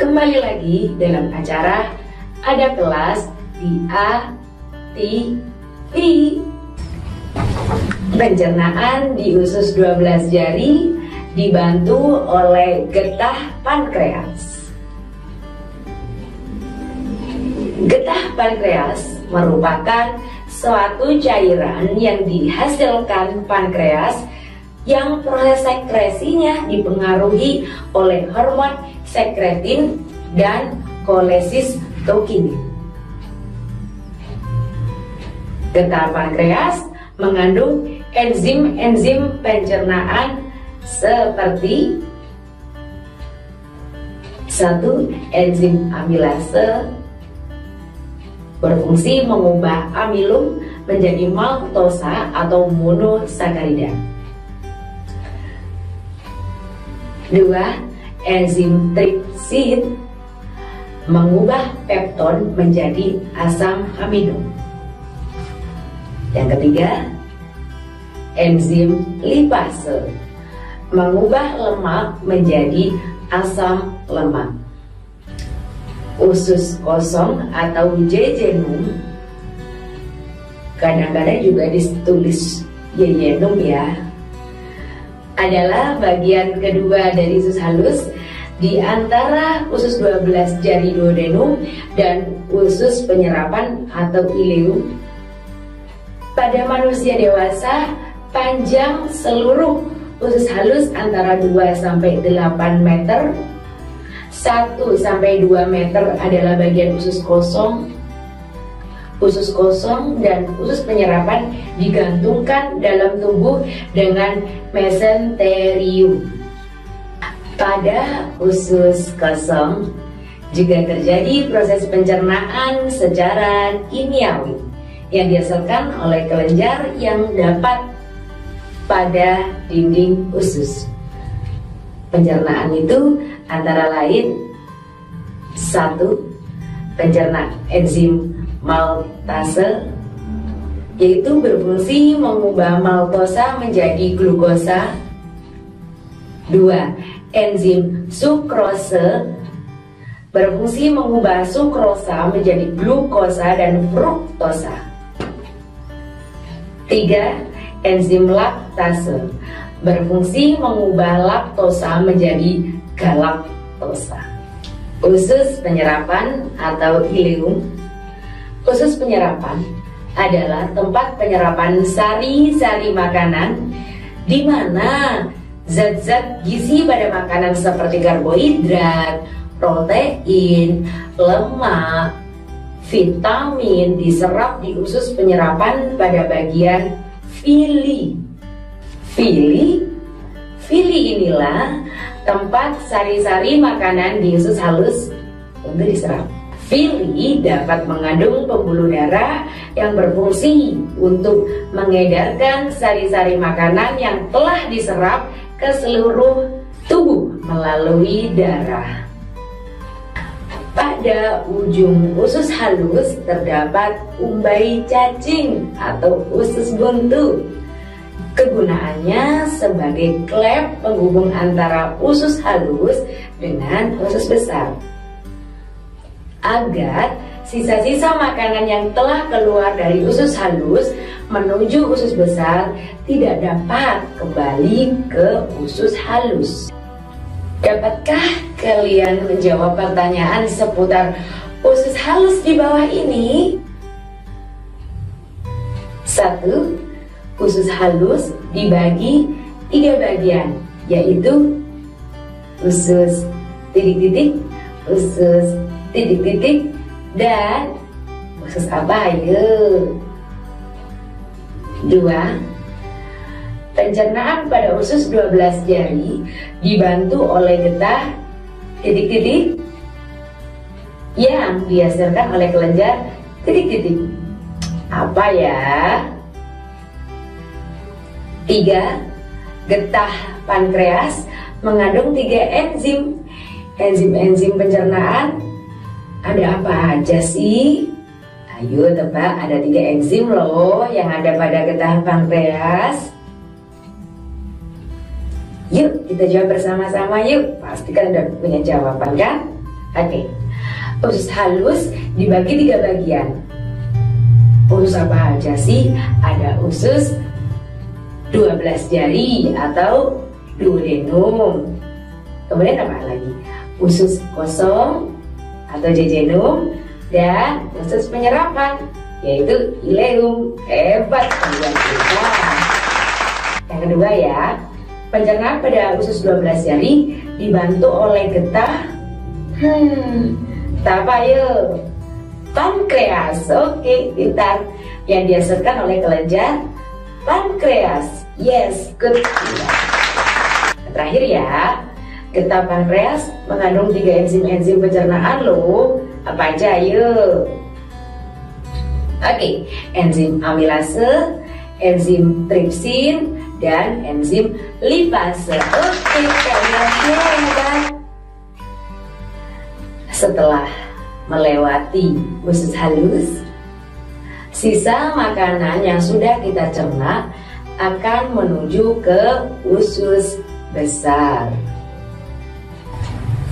Kembali lagi dalam acara Ada Kelas di ATV. Pencernaan di usus 12 jari dibantu oleh getah pankreas. Getah pankreas merupakan suatu cairan yang dihasilkan pankreas yang proses sekresinya dipengaruhi oleh hormon sekretin dan kolesistokinin. Getah pankreas mengandung enzim-enzim pencernaan seperti 1. Enzim amilase berfungsi mengubah amilum menjadi maltosa atau monosakarida. 2. Enzim tripsin mengubah pepton menjadi asam amino. Yang ketiga, enzim lipase mengubah lemak menjadi asam lemak. Usus kosong atau jejunum, kadang-kadang juga ditulis yeyenum ya, adalah bagian kedua dari usus halus di antara usus 12 jari duodenum dan usus penyerapan atau ileum. Pada manusia dewasa, panjang seluruh usus halus antara 2-8 meter. 1-2 meter adalah bagian usus kosong. Usus kosong dan usus penyerapan digantungkan dalam tubuh dengan mesenterium. Pada usus kosong juga terjadi proses pencernaan secara kimiawi yang dihasilkan oleh kelenjar yang dapat pada dinding usus. Pencernaan itu antara lain 1. Pencernaan enzim maltase, yaitu berfungsi mengubah maltosa menjadi glukosa. 2. Enzim sukrose berfungsi mengubah sukrosa menjadi glukosa dan fruktosa. 3. Enzim laktase berfungsi mengubah laktosa menjadi galaktosa. Usus penyerapan atau ileum. Usus penyerapan adalah tempat penyerapan sari-sari makanan di mana zat-zat gizi pada makanan seperti karbohidrat, protein, lemak, vitamin diserap di usus penyerapan pada bagian villi. Villi inilah tempat sari-sari makanan di usus halus untuk diserap. Villi dapat mengandung pembuluh darah yang berfungsi untuk mengedarkan sari-sari makanan yang telah diserap ke seluruh tubuh melalui darah. Pada ujung usus halus terdapat umbai cacing atau usus buntu. Kegunaannya sebagai klep penghubung antara usus halus dengan usus besar, agar sisa-sisa makanan yang telah keluar dari usus halus menuju usus besar tidak dapat kembali ke usus halus. Dapatkah kalian menjawab pertanyaan seputar usus halus di bawah ini? 1. Usus halus dibagi 3 bagian, yaitu usus titik-titik, usus titik-titik, dan usus apa ayo? 2. Pencernaan pada usus 12 jari dibantu oleh getah titik-titik yang dihasilkan oleh kelenjar titik-titik. Apa ya? 3. Getah pankreas mengandung 3 enzim. Enzim-enzim pencernaan ada apa aja sih? Ayo tebak, ada 3 enzim loh yang ada pada getah pankreas. Yuk kita jawab bersama-sama yuk. Pasti kan udah punya jawaban kan? Oke, usus halus dibagi 3 bagian. Usus apa aja sih? Ada usus 12 jari atau duodenum. Kemudian apa lagi? Usus kosong atau jejunum, dan usus penyerapan yaitu ileum. Hebat kalian kita. Yang kedua ya, pencernaan pada usus 12 jari dibantu oleh getah apa yuk? Pankreas. Oke, pintar. Yang dihasilkan oleh kelenjar pankreas. Yes, good. Terakhir ya, getah pankreas mengandung 3 enzim-enzim pencernaan loh. Apa aja yuk? Oke, enzim amilase, enzim tripsin, dan enzim lipase. Oke, kalian hebat. Setelah melewati usus halus, sisa makanan yang sudah kita cerna akan menuju ke usus besar.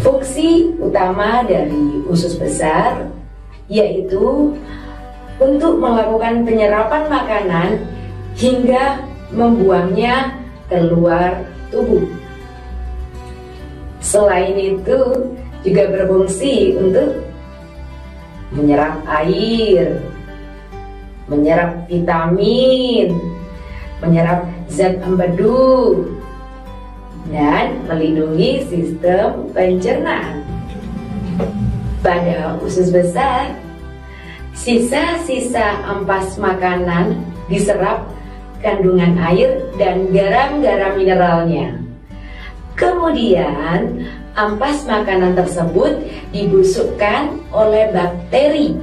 Fungsi utama dari usus besar yaitu untuk melakukan penyerapan makanan hingga membuangnya keluar tubuh. Selain itu juga berfungsi untuk menyerap air, menyerap vitamin, menyerap zat empedu, dan melindungi sistem pencernaan. Pada usus besar, sisa-sisa ampas makanan diserap kandungan air dan garam-garam mineralnya. Kemudian ampas makanan tersebut dibusukkan oleh bakteri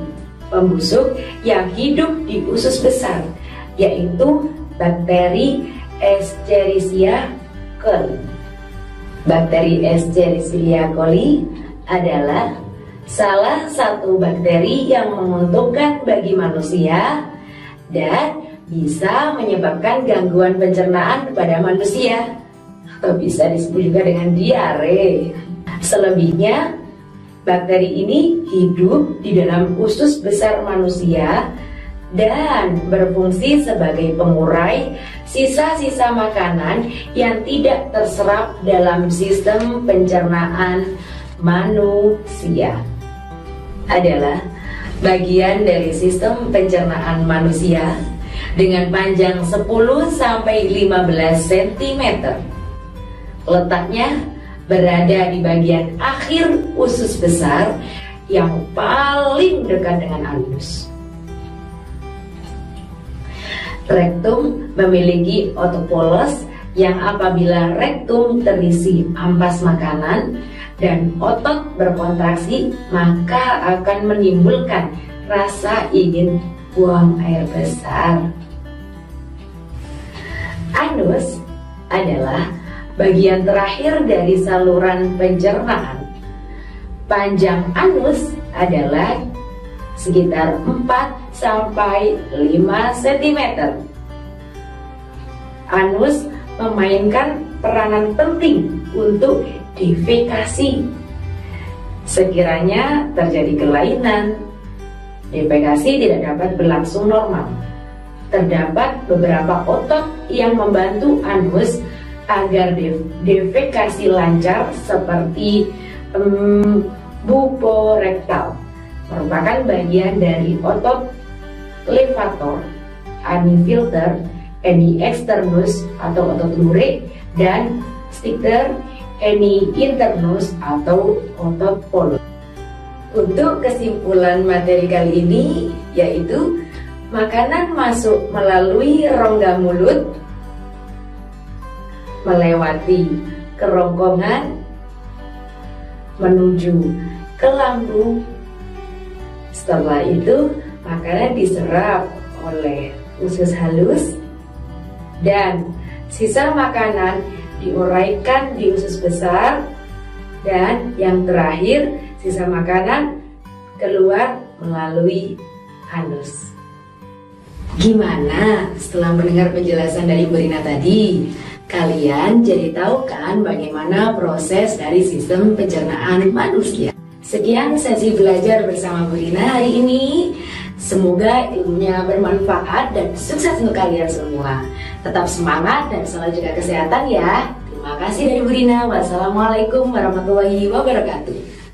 pembusuk yang hidup di usus besar, yaitu bakteri Escherichia coli. Bakteri Escherichia coli adalah salah satu bakteri yang menguntungkan bagi manusia dan bisa menyebabkan gangguan pencernaan pada manusia, atau bisa disebut juga dengan diare. Selebihnya, bakteri ini hidup di dalam usus besar manusia dan berfungsi sebagai pengurai sisa-sisa makanan yang tidak terserap dalam sistem pencernaan manusia. Adalah bagian dari sistem pencernaan manusia dengan panjang 10-15 cm. Letaknya berada di bagian akhir usus besar yang paling dekat dengan anus. Rektum memiliki otot polos yang apabila rektum terisi ampas makanan dan otot berkontraksi, maka akan menimbulkan rasa ingin buang air besar. Anus adalah bagian terakhir dari saluran pencernaan. Panjang anus adalah sekitar 4-5 cm. Anus memainkan peranan penting untuk defekasi. Sekiranya terjadi kelainan, defekasi tidak dapat berlangsung normal. Terdapat beberapa otot yang membantu anus agar defekasi lancar, seperti buborektal, merupakan bagian dari otot levator, ani filter, ani externus atau otot lurik, dan sphincter ani internus atau otot polus. Untuk kesimpulan materi kali ini yaitu makanan masuk melalui rongga mulut, melewati kerongkongan, menuju ke lambung. Setelah itu makanan diserap oleh usus halus dan sisa makanan diuraikan di usus besar, dan yang terakhir sisa makanan keluar melalui anus. Gimana setelah mendengar penjelasan dari Bu Rina tadi? Kalian jadi tahu kan bagaimana proses dari sistem pencernaan manusia? Sekian sesi belajar bersama Bu Rina hari ini. Semoga ilmunya bermanfaat dan sukses untuk kalian semua. Tetap semangat dan selalu jaga kesehatan ya. Terima kasih dari Bu Rina. Wassalamualaikum warahmatullahi wabarakatuh.